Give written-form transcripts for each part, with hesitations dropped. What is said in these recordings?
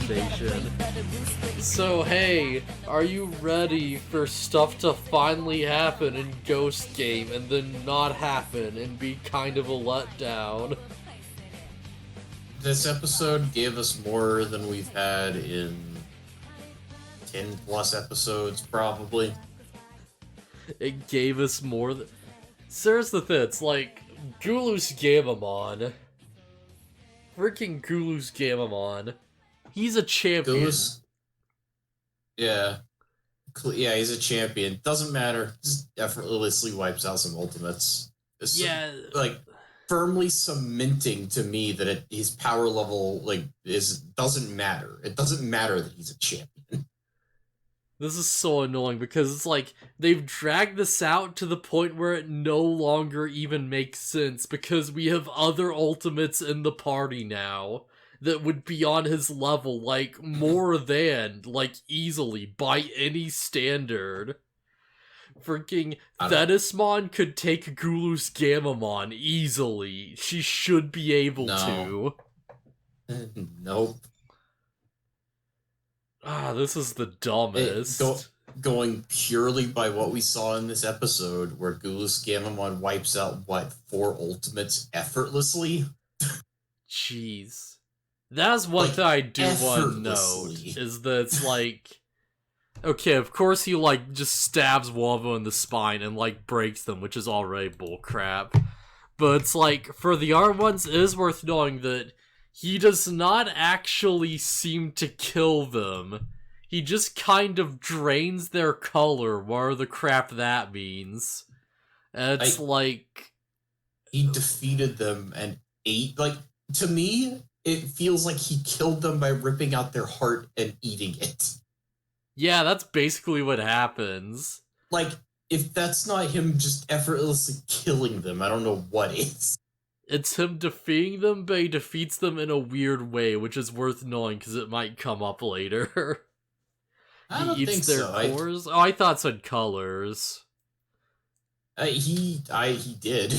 conversation. So hey, are you ready for stuff to finally happen in Ghost Game and then not happen and be kind of a letdown? This episode gave us more than we've had in 10 plus episodes, probably. It gave us more than... Here's the thing, it's like, GulusGammamon. Freaking GulusGammamon. He's a champion. Yeah, he's a champion. Doesn't matter. Just effortlessly wipes out some ultimates. Yeah. Like, firmly cementing to me that his power level, doesn't matter. It doesn't matter that he's a champion. This is so annoying because it's like, they've dragged this out to the point where it no longer even makes sense because we have other ultimates in the party now that would be on his level, like, more than, like, easily, by any standard. Freaking Thetismon could take GulusGammamon easily. She should be able to. Nope. This is the dumbest. Going purely by what we saw in this episode, where GulusGammamon wipes out, 4 ultimates effortlessly? Jeez. That's one thing I do want to note, is that it's like... Okay, of course he, just stabs one of them in the spine and, breaks them, which is already bullcrap. But it's like, for the other ones, it is worth knowing that he does not actually seem to kill them. He just kind of drains their color, whatever the crap that means. And it's he defeated them and ate... to me, it feels like he killed them by ripping out their heart and eating it. Yeah, that's basically what happens. If that's not him just effortlessly killing them, I don't know what is. It's him defeating them, but he defeats them in a weird way, which is worth knowing because it might come up later. I don't think so. Cores? I thought it said colors. He did.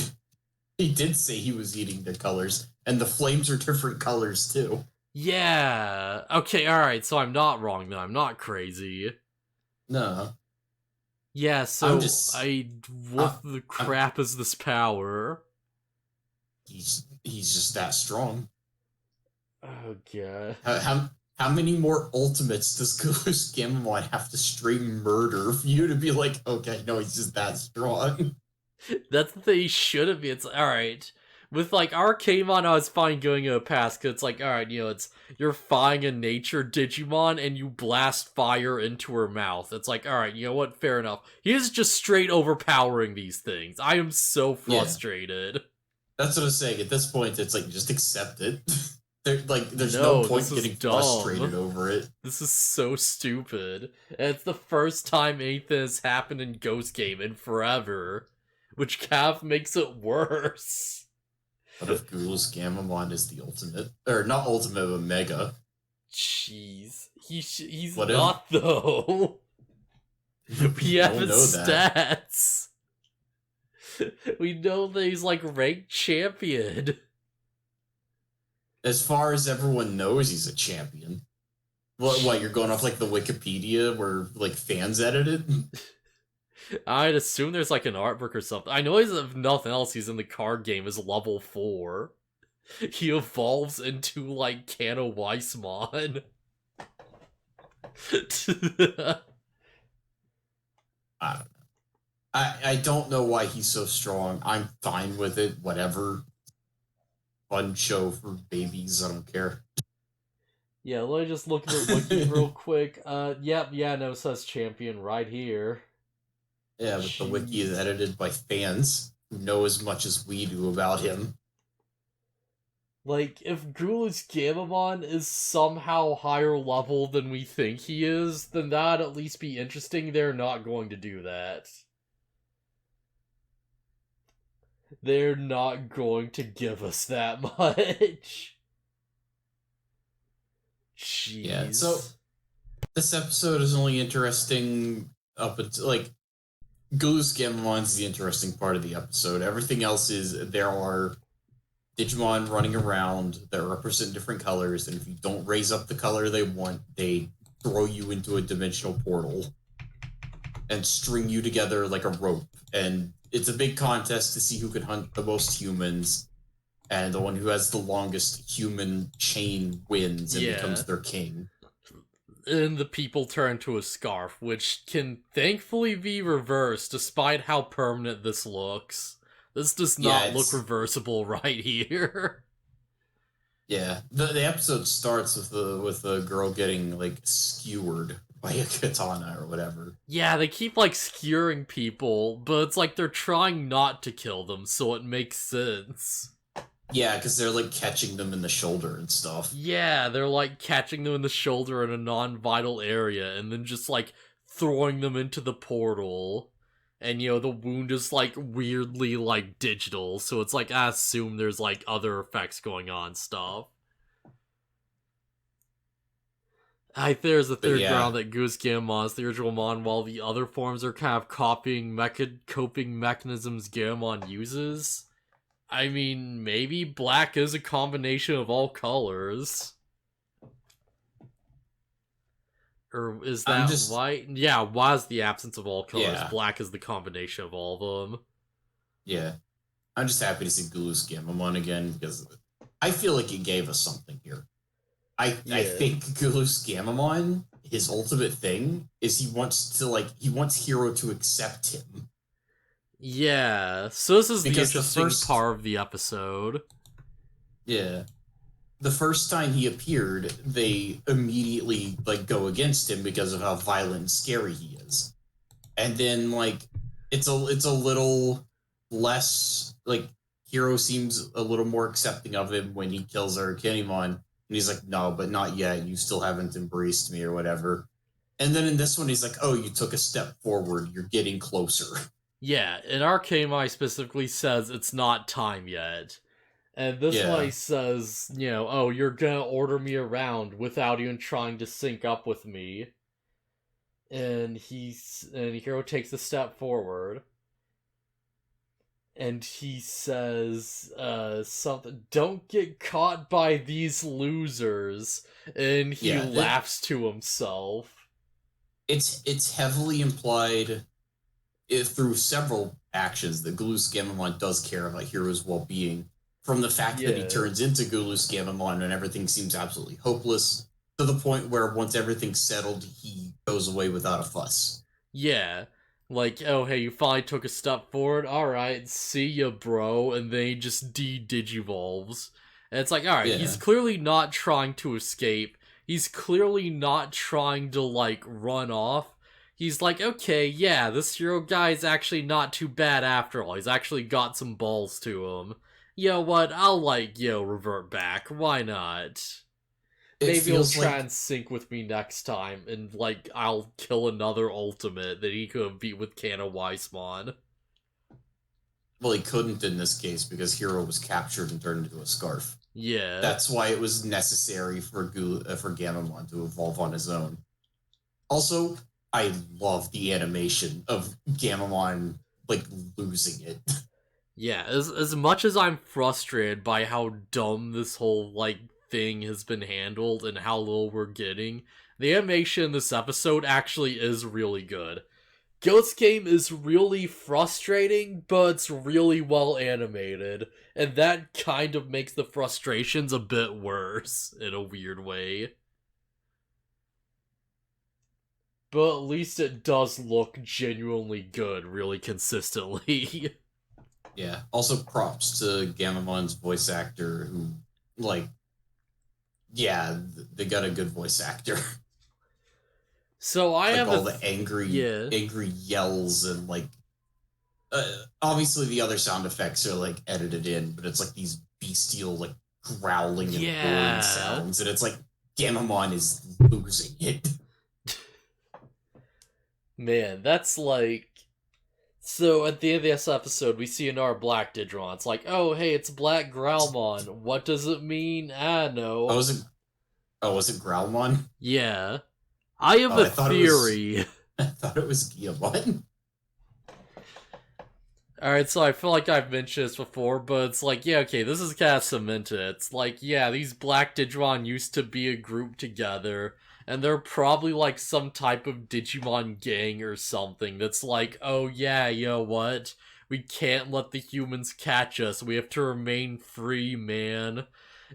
He did say he was eating the colors, and the flames are different colors too. Yeah. Okay, alright, so I'm not wrong then. I'm not crazy. No. Yeah, so what the crap is this power? He's just that strong. Oh god. How many more ultimates does GulusGammamon have to straight murder for you to be like, okay, no, he's just that strong? That's the thing he shouldn't be. It's alright. With, Arcanemon, I was fine going in the past, because it's like, alright, you're fighting a nature Digimon, and you blast fire into her mouth. It's like, alright, you know what, fair enough. He is just straight overpowering these things. I am so frustrated. Yeah. That's what I was saying. At this point, it's just accept it. There's no point getting frustrated over it. This is so stupid. And it's the first time anything has happened in Ghost Game in forever, which kind of makes it worse. What if GulusGammamon is the ultimate? Or not ultimate, but mega. Jeez. He's not, though. We have his stats. We know that he's, ranked champion. As far as everyone knows, he's a champion. What, you're going off, the Wikipedia where, fans edited? I'd assume there's an art book or something. I know if nothing else, he's in the card game as level 4. He evolves into Cano Weissmon. I don't know. I don't know why he's so strong. I'm fine with it. Whatever. Fun show for babies. I don't care. Yeah, let me just look at the wiki real quick. No, says champion right here. Yeah, but the wiki is edited by fans who know as much as we do about him. If GulusGammamon is somehow higher level than we think he is, then that'd at least be interesting. They're not going to do that. They're not going to give us that much. Jeez. Yeah, so this episode is only interesting up until, GulusGammamon's the interesting part of the episode. Everything else is, there are Digimon running around that represent different colors, and if you don't raise up the color they want, they throw you into a dimensional portal and string you together like a rope. And it's a big contest to see who can hunt the most humans, and the one who has the longest human chain wins and becomes their king. And the people turn to a scarf, which can thankfully be reversed despite how permanent this looks. This does not look reversible right here. Yeah, the episode starts with the girl getting like skewered by a katana or whatever. Yeah, they keep like skewering people, but it's like they're trying not to kill them, so it makes sense. Yeah, because they're like catching them in the shoulder and stuff. Yeah, they're like catching them in the shoulder in a non-vital area and then just like throwing them into the portal. And you know, the wound is like weirdly like digital, so it's like I assume there's like other effects going on stuff. There's a third ground that GulusGammamon is the original mon, while the other forms are kind of copying coping mechanisms Gammamon uses. I mean, maybe black is a combination of all colors. Or is that white? Yeah, white is the absence of all colors. Yeah. Black is the combination of all of them. Yeah. I'm just happy to see GulusGammamon again, because I feel like it gave us something here. I think GulusGammamon, his ultimate thing is he wants Hero to accept him. Yeah, so this is because the interesting part of the episode. Yeah. The first time he appeared, they immediately like go against him because of how violent and scary he is. And then like it's a little less like Hero seems a little more accepting of him when he kills Arcanimon. And he's like, no, but not yet. You still haven't embraced me or whatever. And then in this one, he's like, oh, you took a step forward. You're getting closer. Yeah, and Arcanimon specifically says it's not time yet. And this one he says, you know, oh, you're gonna order me around without even trying to sync up with me. And Hero takes a step forward. And he says something, don't get caught by these losers. And he laughs to himself. It's heavily implied through several actions that GulusGammamon does care about Hero's well-being. From the fact that he turns into GulusGammamon and everything seems absolutely hopeless, to the point where once everything's settled, he goes away without a fuss. Yeah. Like, oh, hey, you finally took a step forward? Alright, see ya, bro. And then he just digivolves. And it's like, alright, he's clearly not trying to escape. He's clearly not trying to, like, run off. He's like, okay, yeah, this hero guy is actually not too bad after all. He's actually got some balls to him. You know what? I'll, like, revert back. Why not? Maybe he'll try and sync with me next time, and, like, I'll kill another ultimate that he could have beat with Weissmon. Well, he couldn't in this case, because Hero was captured and turned into a scarf. Yeah. That's why it was necessary for Gammamon to evolve on his own. Also, I love the animation of Gammamon, like, losing it. Yeah, as much as I'm frustrated by how dumb this whole, like, thing has been handled and how little we're getting, the animation in this episode actually is really good. Ghost Game is really frustrating, but it's really well animated, and that kind of makes the frustrations a bit worse in a weird way. But at least it does look genuinely good really consistently. Yeah, also props to Gammamon's voice actor who, like, they got a good voice actor. So I have all the angry yells and, like, obviously the other sound effects are, like, edited in, but it's, like, these bestial, like, growling and boring sounds, and it's like, Gammamon is losing it. Man, that's like... So, at the end of this episode, we see another black Digimon. It's like, oh, hey, it's Black Growlmon. What does it mean? I don't know. Was it Growlmon? Yeah. I have a theory. I thought it was Guillemon. Alright, so I feel like I've mentioned this before, but it's like, yeah, okay, this is kind of cemented. It's like, yeah, these black Digimon used to be a group together, and they're probably like some type of Digimon gang or something that's like, oh yeah, you know what? We can't let the humans catch us. We have to remain free, man.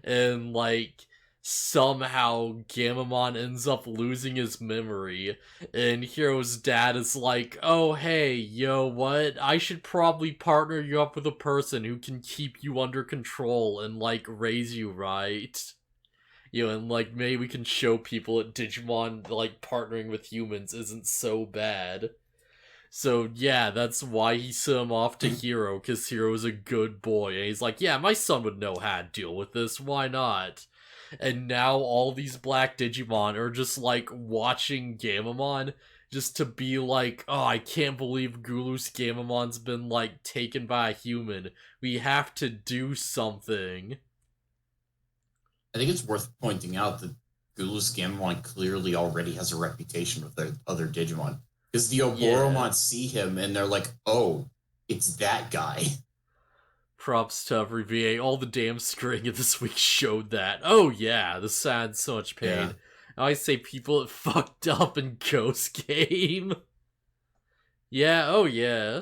And like, somehow Gammamon ends up losing his memory, and Hero's dad is like, oh hey, yo, what? I should probably partner you up with a person who can keep you under control and, like, raise you right. You know, and, like, maybe we can show people that Digimon, like, partnering with humans isn't so bad. So, yeah, that's why he sent him off to Hero, because Hero's a good boy. And he's like, yeah, my son would know how to deal with this, why not? And now all these black Digimon are just, like, watching Gammamon just to be like, oh, I can't believe GulusGammamon's been, like, taken by a human. We have to do something. I think it's worth pointing out that GulusGammamon clearly already has a reputation with the other Digimon. Because the Oboromon see him and they're like, oh, it's that guy. Props to every VA. All the damn string of this week showed that. Oh yeah, the sad, so much pain. Yeah. I say people that fucked up in Ghost Game. Yeah, oh yeah.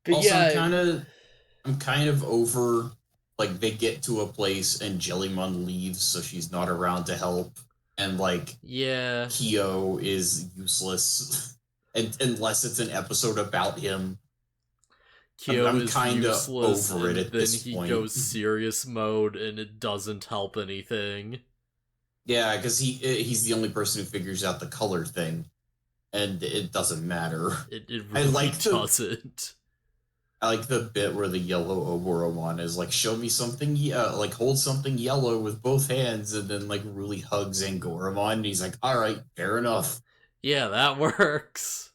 But also, yeah, I'm kind of over, like, they get to a place and Jellymon leaves, so she's not around to help. And, like, yeah, Kyo is useless. and unless it's an episode about him. Kyo is useless, over it and at then this he point. goes serious mode, and it doesn't help anything. Yeah, because he's the only person who figures out the color thing, and it doesn't matter. It really doesn't. I like the bit where the yellow Oboromon is like, show me something, like hold something yellow with both hands, and then like really hugs Angoramon, and he's like, all right, fair enough. Yeah, that works.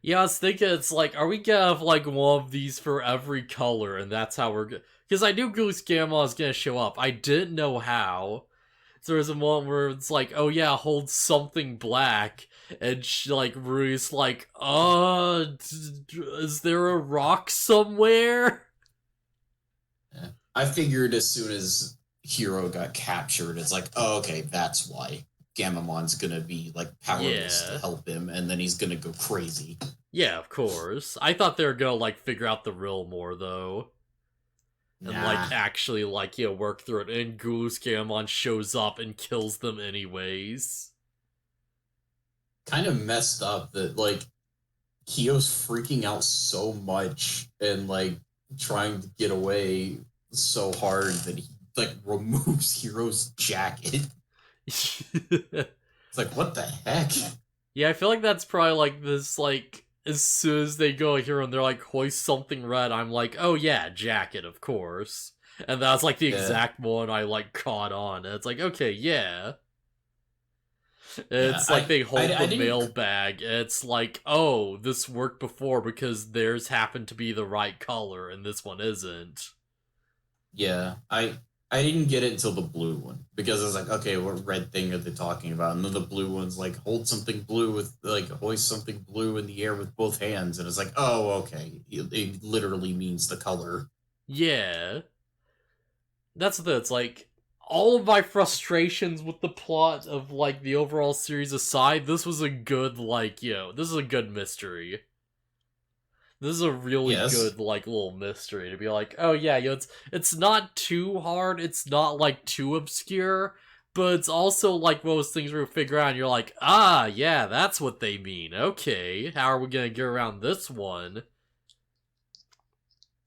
Yeah, I was thinking, it's like, are we gonna have like one of these for every color, and that's how we're gonna... Because I knew GulusGammamon was gonna show up. I didn't know how. So there's a moment where it's like, oh yeah, hold something black, and like Rui's like, is there a rock somewhere? Yeah. I figured as soon as Hero got captured, it's like, oh, okay, that's why Gammamon's gonna be like powerless to help him, and then he's gonna go crazy. Yeah, of course. I thought they were gonna like figure out the riddle more though. And, like, actually, like, you know, work through it. And GulusGammamon shows up and kills them anyways. Kind of messed up that, like, Kyo's freaking out so much and, like, trying to get away so hard that he, like, removes Hero's jacket. It's like, what the heck? Yeah, I feel like that's probably, like, this, like... As soon as they go here and they're like, hoist something red, I'm like, oh yeah, jacket, of course. And that's like the exact one I like caught on. And it's like, okay, yeah. It's like they hold the mailbag. It's like, oh, this worked before because theirs happened to be the right color and this one isn't. Yeah, I didn't get it until the blue one, because I was like, okay, what red thing are they talking about? And then the blue one's like, hold something blue with, like, hoist something blue in the air with both hands. And it's like, oh, okay. It literally means the color. Yeah. That's the, it's like, all of my frustrations with the plot of, like, the overall series aside, this was a good, like, you know, this is a good mystery. This is a really good, like, little mystery to be like, oh yeah, you know, it's not too hard, it's not, like, too obscure, but it's also, like, those things where you figure out and you're like, ah, yeah, that's what they mean, okay, how are we gonna get around this one?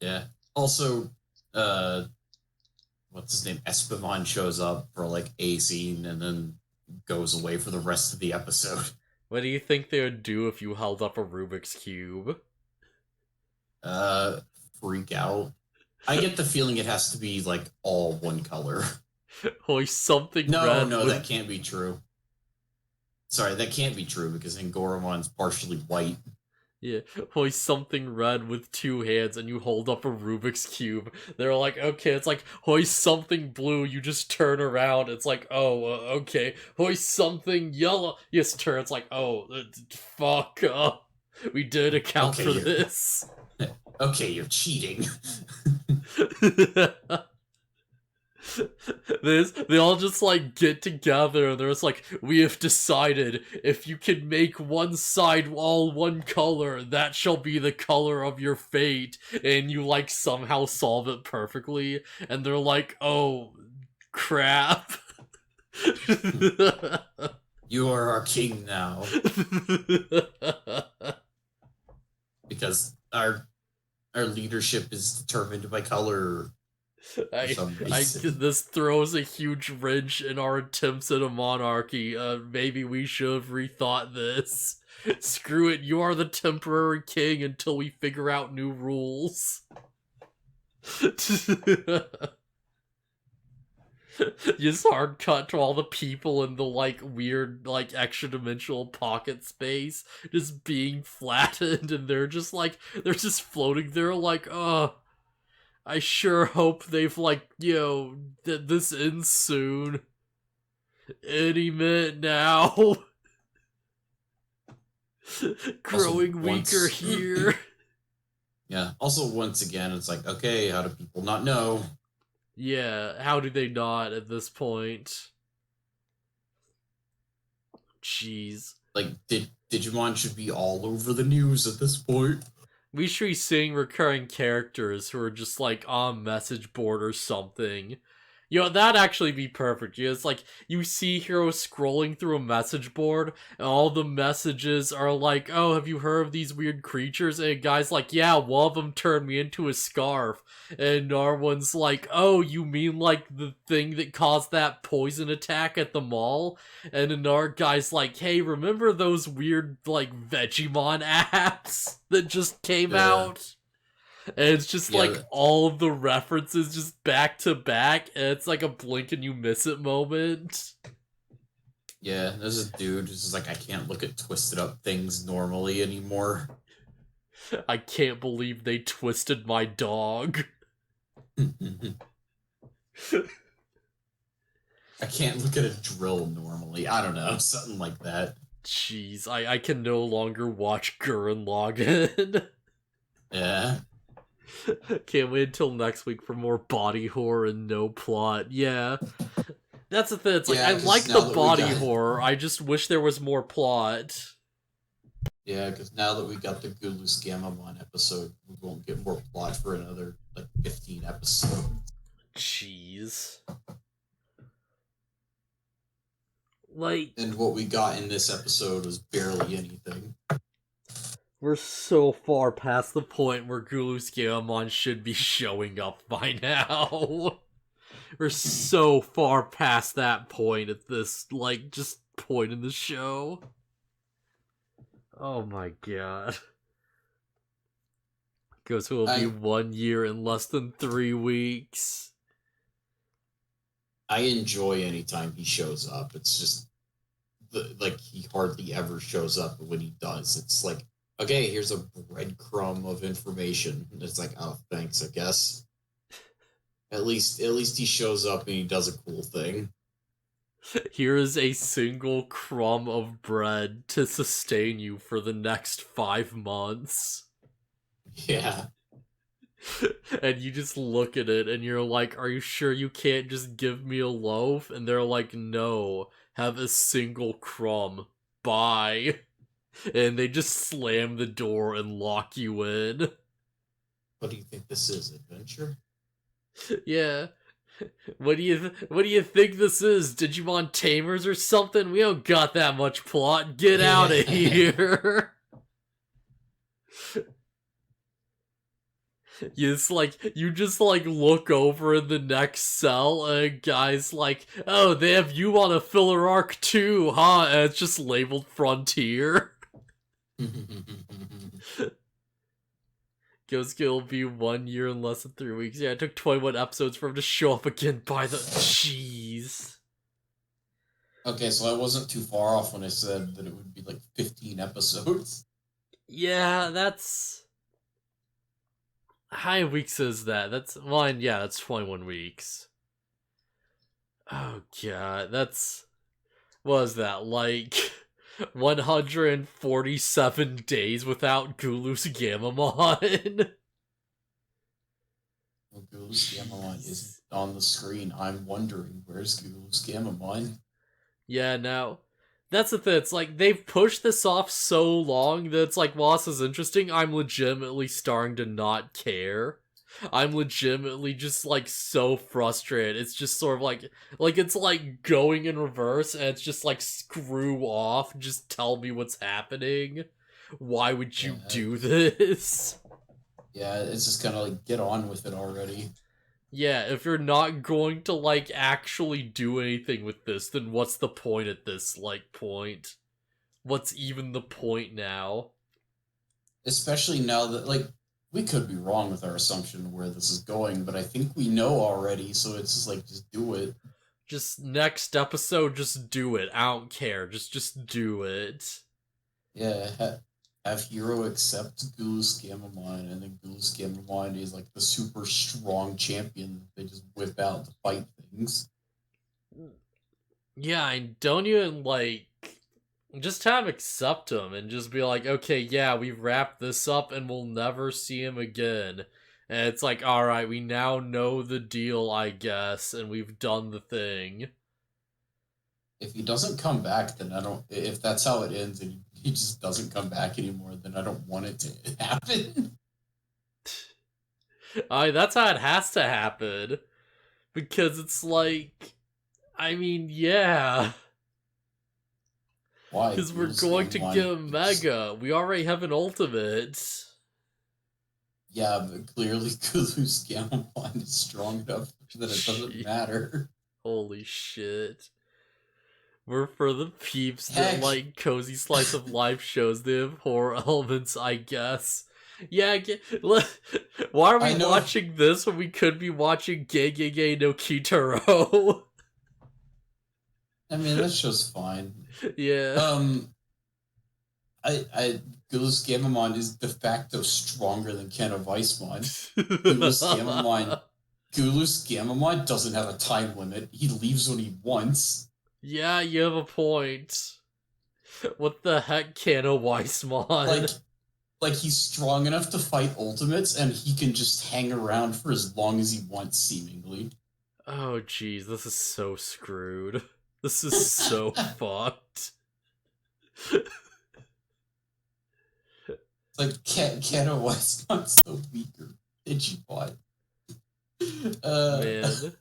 Yeah. Also, what's his name? Espimon shows up for, like, a scene and then goes away for the rest of the episode. What do you think they would do if you held up a Rubik's Cube? Freak out. I get the feeling it has to be, like, all one color. Hoist something red. No, that can't be true. Sorry, that can't be true, because Angoramon's partially white. Yeah, hoist something red with two hands and you hold up a Rubik's Cube. They're like, okay, it's like, hoist something blue, you just turn around, it's like, oh, okay. Hoist something yellow, you just turn, it's like, oh, fuck up. We did account for you're- this. Okay, you're cheating. They all just like get together and there's like, we have decided if you can make one side all one color, that shall be the color of your fate, and you like somehow solve it perfectly, and they're like, oh crap. You are our king now. Because our leadership is determined by color. This throws a huge wrench in our attempts at a monarchy. Maybe we should have rethought this. Screw it, you are the temporary king until we figure out new rules. Just hard cut to all the people in the like weird like extra dimensional pocket space just being flattened, and they're just floating there like, I sure hope they've like, that this ends soon. Any minute now. Growing weaker here. Yeah. Also, once again, it's like, okay, how do people not know? Yeah, how do they not at this point? Jeez. Like, Digimon should be all over the news at this point. We should be seeing recurring characters who are just like on message board or something. That'd actually be perfect. It's like you see heroes scrolling through a message board, and all the messages are like, oh, have you heard of these weird creatures? And a guy's like, yeah, one of them turned me into a scarf. And our one's like, oh, you mean like the thing that caused that poison attack at the mall? And another guy's like, hey, remember those weird like Vegemon apps that just came out? And it's just like all of the references just back to back, and it's like a blink and you miss it moment. Yeah, there's a dude who's just like, I can't look at twisted up things normally anymore. I can't believe they twisted my dog. I can't look at a drill normally. I don't know, something like that. Jeez, I can no longer watch Gurren Lagann. Yeah. Can't wait until next week for more body horror and no plot. Yeah. That's the thing. It's like, I like the body horror. I just wish there was more plot. Yeah, because now that we got the GulusGammamon episode, we won't get more plot for another, 15 episodes. Jeez. And what we got in this episode was barely anything. We're so far past the point where GulusGammamon should be showing up by now. We're so far past that point at this, just point in the show. Oh my god. Goes will be 1 year in less than 3 weeks. I enjoy any time he shows up. It's just, he hardly ever shows up, but when he does, it's like, okay, here's a breadcrumb of information. And it's like, oh, thanks, I guess. At least he shows up and he does a cool thing. Here is a single crumb of bread to sustain you for the next 5 months. Yeah. And you just look at it and you're like, are you sure you can't just give me a loaf? And they're like, no, have a single crumb. Bye. And they just slam the door and lock you in. What do you think this is, adventure? Yeah. What do you think this is? Digimon Tamers or something? We don't got that much plot. Get out of here. You just look over in the next cell and a guy's like, oh, they have you on a filler arc too, huh? And it's just labeled Frontier. Will be 1 year in less than 3 weeks. Yeah, it took 21 episodes for him to show up again by the... Jeez. Okay, so I wasn't too far off when I said that it would be 15 episodes. Yeah, that's... How many weeks is that? That's 21 weeks. Oh god, that's... What is that, 147 days without GulusGammamon. Well, GulusGammamon isn't on the screen. I'm wondering, where's GulusGammamon? Yeah, now, that's the thing. It's like, they've pushed this off so long that it's like, while this is interesting, I'm legitimately starting to not care. I'm legitimately just, like, so frustrated. It's just sort of like, it's like going in reverse, and it's just like, screw off, just tell me what's happening. Why would you do this? Yeah, it's just kind of like, get on with it already. Yeah, if you're not going to, like, actually do anything with this, then what's the point at this, like, point? What's even the point now? Especially now that, like, we could be wrong with our assumption of where this is going, but I think we know already, so it's just like, just do it. Just next episode, just do it. I don't care. Just do it. Yeah, have Hero accept GulusGammamon, and then GulusGammamon is like the super strong champion that they just whip out to fight things. Yeah, I don't even, like, just have accept him and just be like, okay, yeah, we've wrapped this up and we'll never see him again. And it's like, alright, we now know the deal, I guess, and we've done the thing. If he doesn't come back, then I don't. If that's how it ends, and he just doesn't come back anymore, then I don't want it to happen. That's how it has to happen. Because it's like, I mean, yeah. Why? Because we're going to get a Mega. We already have an Ultimate. Yeah, but clearly GulusGammamon is strong enough that it doesn't matter. Holy shit. We're for the peeps that like cozy slice of life shows. They have horror elements, I guess. Yeah, why are we watching this when we could be watching Gegege no Kitaro? I mean, that show's fine. Yeah. GulusGammamon is de facto stronger than Ken of Weissmon. GulusGammamon doesn't have a time limit. He leaves when he wants. Yeah, you have a point. What the heck, Ken of Weissmon? Like he's strong enough to fight ultimates, and he can just hang around for as long as he wants, seemingly. Oh, jeez, this is so screwed. This is so fucked. Like, Kano Weissmon's the weaker Digimon. Man.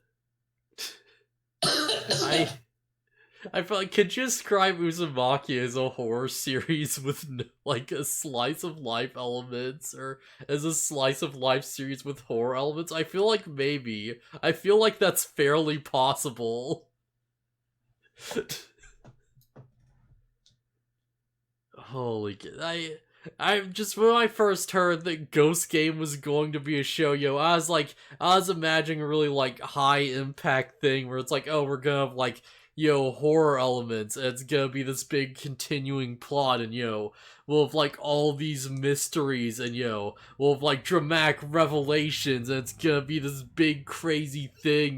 I feel like, could you describe Uzumaki as a horror series with, like, a slice of life elements, or as a slice of life series with horror elements? I feel like maybe. I feel like that's fairly possible. Holy, I just, when I first heard that Ghost Game was going to be a show, I was imagining a really, like, high impact thing where it's like, oh, we're gonna have, like, horror elements, and it's gonna be this big continuing plot, and we'll have, like, all these mysteries, and we'll have, like, dramatic revelations, and it's gonna be this big crazy thing,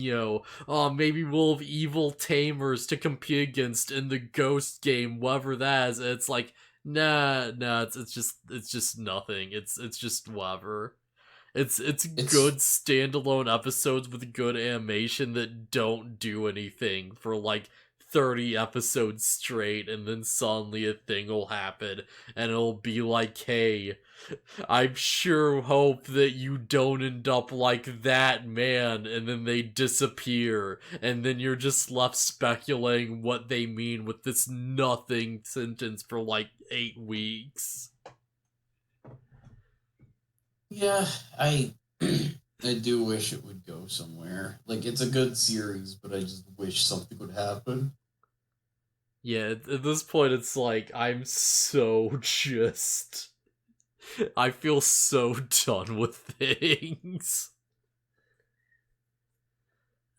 maybe we'll have evil tamers to compete against in the Ghost Game, whatever that is, and it's like, nah, it's just nothing. It's just whatever. It's good standalone episodes with good animation that don't do anything for like 30 episodes straight, and then suddenly a thing will happen and it'll be like, hey, I sure hope that you don't end up like that man, and then they disappear, and then you're just left speculating what they mean with this nothing sentence for like 8 weeks. Yeah, I do wish it would go somewhere. Like, it's a good series, but I just wish something would happen. Yeah, at this point, it's like, I'm so just... I feel so done with things.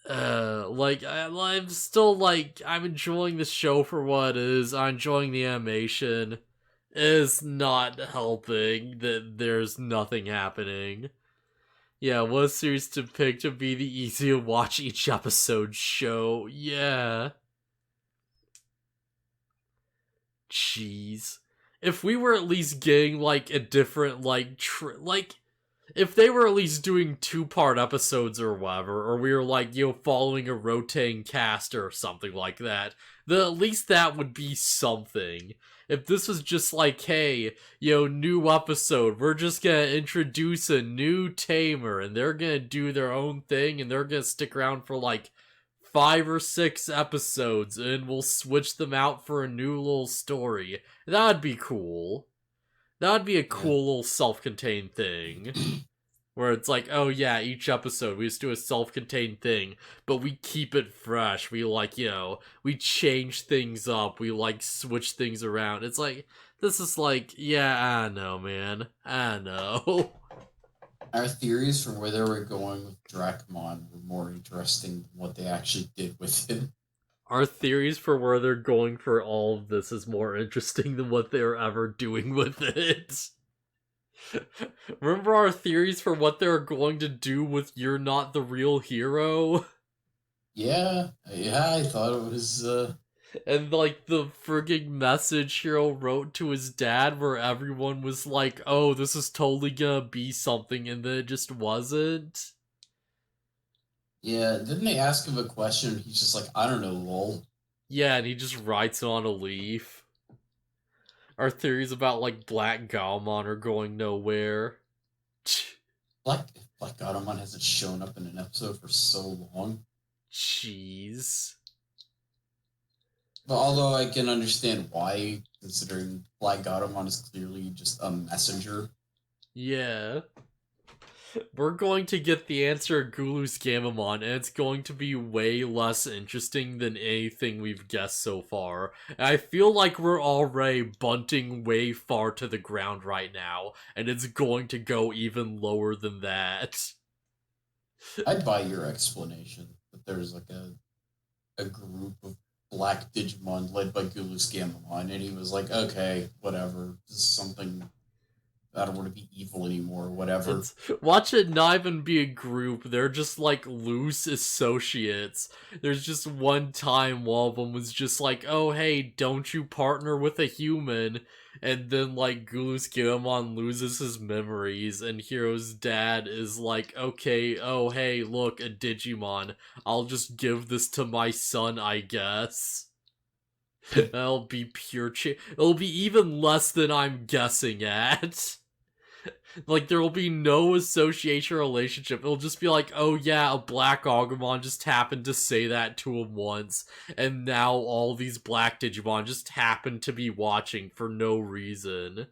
I'm still, like, I'm enjoying the show for what it is. I'm enjoying the animation. It is not helping that there's nothing happening. Yeah, what series to pick to be the easy to watch each episode show? Yeah. Jeez. If we were at least getting, like, a different, like, if they were at least doing 2-part episodes or whatever, or we were, like, following a rotating cast or something like that, then at least that would be something. If this was just like, hey, new episode, we're just gonna introduce a new tamer, and they're gonna do their own thing, and they're gonna stick around for, like, 5 or 6 episodes, and we'll switch them out for a new little story. That'd be cool. That'd be a cool little self-contained thing. Where it's like, oh yeah, each episode we just do a self-contained thing, but we keep it fresh. We we change things up. We switch things around. It's like, this is like, yeah, I know, man. I know. Our theories for where they were going with Dracmon were more interesting than what they actually did with him. Our theories for where they're going for all of this is more interesting than what they're ever doing with it. Remember our theories for what they're going to do with You're Not the Real Hero? Yeah, I thought it was, And, the frigging message Hero wrote to his dad where everyone was like, oh, this is totally gonna be something, and then it just wasn't. Yeah, didn't they ask him a question? He's just like, I don't know, lol. Yeah, and he just writes it on a leaf. Our theories about, BlackGammamon are going nowhere. BlackGammamon hasn't shown up in an episode for so long. Jeez. But although I can understand why, considering BlackGammamon is clearly just a messenger. Yeah. We're going to get the answer at GulusGammamon, and it's going to be way less interesting than anything we've guessed so far. And I feel like we're already bunting way far to the ground right now, and it's going to go even lower than that. I'd buy your explanation that there's a group of black Digimon led by GulusGammamon, and he was like, okay, whatever, this is something... I don't want to be evil anymore, whatever. Watch it not even be a group. They're just, loose associates. There's just one time one of them was just like, oh, hey, don't you partner with a human? And then, GulusGammamon loses his memories, and Hero's dad is like, okay, oh, hey, look, a Digimon. I'll just give this to my son, I guess. That'll be pure it'll be even less than I'm guessing at. There will be no association relationship. It'll just be like, oh yeah, a black Agumon just happened to say that to him once, and now all these black Digimon just happen to be watching for no reason.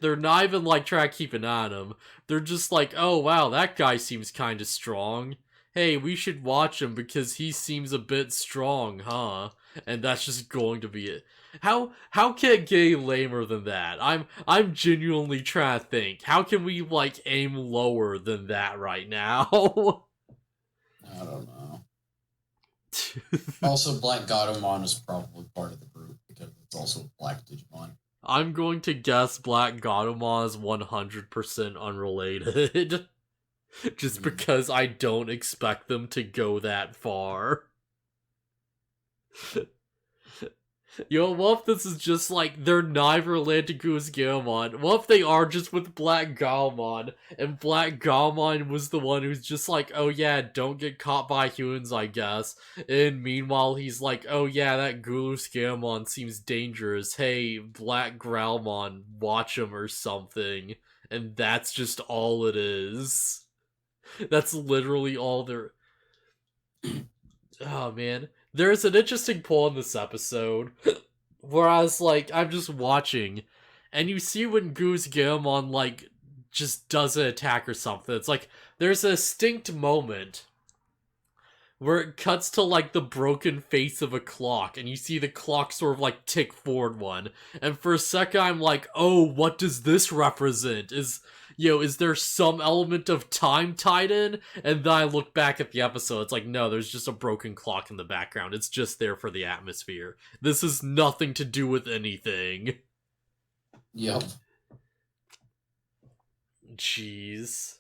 They're not even, trying to keep an eye on him. They're just like, oh wow, that guy seems kinda strong. Hey, we should watch him because he seems a bit strong, huh? And that's just going to be it. How can it get any lamer than that? I'm genuinely trying to think. How can we aim lower than that right now? I don't know. Also, BlackGammamon is probably part of the group because it's also a black Digimon. I'm going to guess BlackGammamon is 100% unrelated. Just because I don't expect them to go that far. What if this is just they're neither related to GulusGammamon? What if they are just with BlackGammamon, and BlackGammamon was the one who's just oh yeah, don't get caught by humans, I guess. And meanwhile, he's like, oh yeah, that GulusGammamon seems dangerous. Hey, BlackGammamon, watch him or something. And that's just all it is. That's literally all there. Oh man. There's an interesting pull in this episode where I was I'm just watching, and you see when GulusGammamon just does an attack or something. It's there's a distinct moment where it cuts to the broken face of a clock, and you see the clock sort of tick forward one. And for a second I'm oh, what does this represent? Is there some element of time tied in? And then I look back at the episode, it's no, there's just a broken clock in the background. It's just there for the atmosphere. This has nothing to do with anything. Yep. Jeez.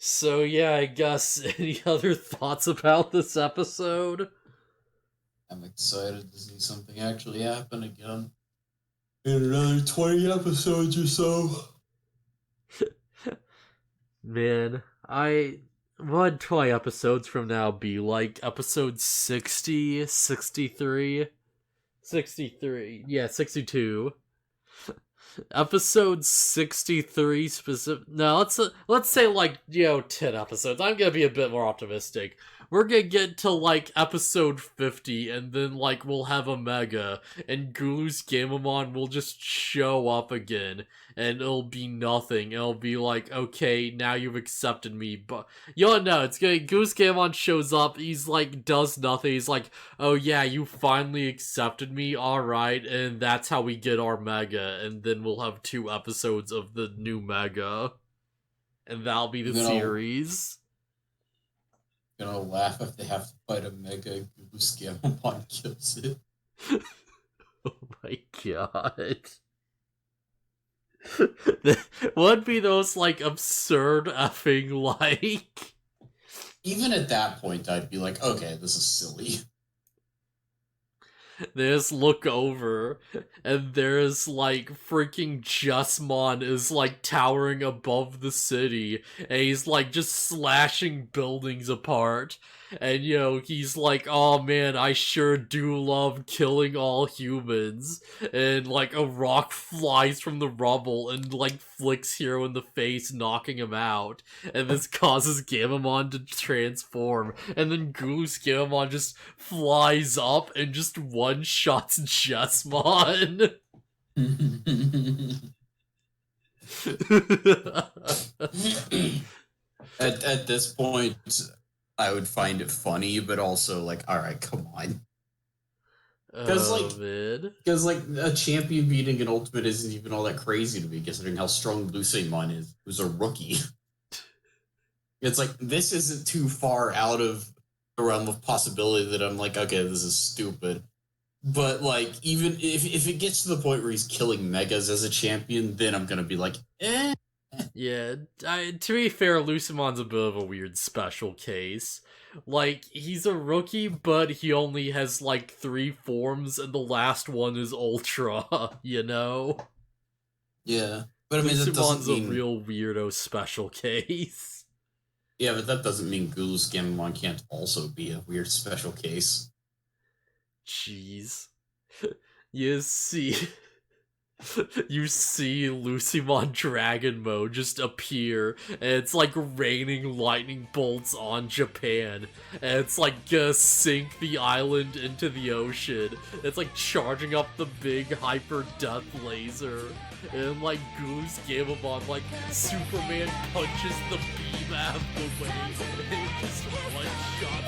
So yeah, I guess, any other thoughts about this episode? I'm excited to see something actually happen again. in another 20 episodes or so. Man, what 20 episodes from now be? Like episode 60, 63? 63. Yeah, 62. Episode 63 specific. No, let's say like 10 episodes. I'm gonna be a bit more optimistic. We're gonna get to like episode 50, and then like we'll have a mega, and GulusGammamon will just show up again, and it'll be nothing. It'll be like, okay, now you've accepted me, but no, it's gonna GulusGammamon shows up. He's like does nothing. He's like, oh yeah, you finally accepted me, alright, and that's how we get our mega, and then we'll have 2 episodes of the new mega. And that'll be the series. Gonna laugh if they have to fight a mega GulusGammamon kills it. Oh my god. What'd be those like absurd effing like? Even at that point, I'd be like, okay, this is silly. They just look over, and there's like freaking Justmon is like towering above the city, and he's like just slashing buildings apart. And he's like, oh man, I sure do love killing all humans. And like a rock flies from the rubble and like flicks Hero in the face, knocking him out. And this causes Gammamon to transform. And then GulusGammamon just flies up and just one-shots Justmon. At this point, I would find it funny, but also like, all right, come on. Because like a champion beating an ultimate isn't even all that crazy to me, considering how strong BluFuzzyhat is, who's a rookie. It's like this isn't too far out of the realm of possibility that I'm like, okay, this is stupid. But like, even if it gets to the point where he's killing megas as a champion, then I'm gonna be like, eh. Yeah, to be fair, Lucimon's a bit of a weird special case. Like, he's a rookie, but he only has, like, 3 forms, and the last one is Ultra, Yeah. But I mean, Lucimon's a real weirdo special case. Yeah, but that doesn't mean GulusGammamon can't also be a weird special case. Jeez. You see... You see Lucimon Dragon Mode just appear, and it's like raining lightning bolts on Japan, and it's like gonna sink the island into the ocean. It's like charging up the big hyper death laser, and like GulusGammamon, like Superman punches the beam out of the way, and it just one shot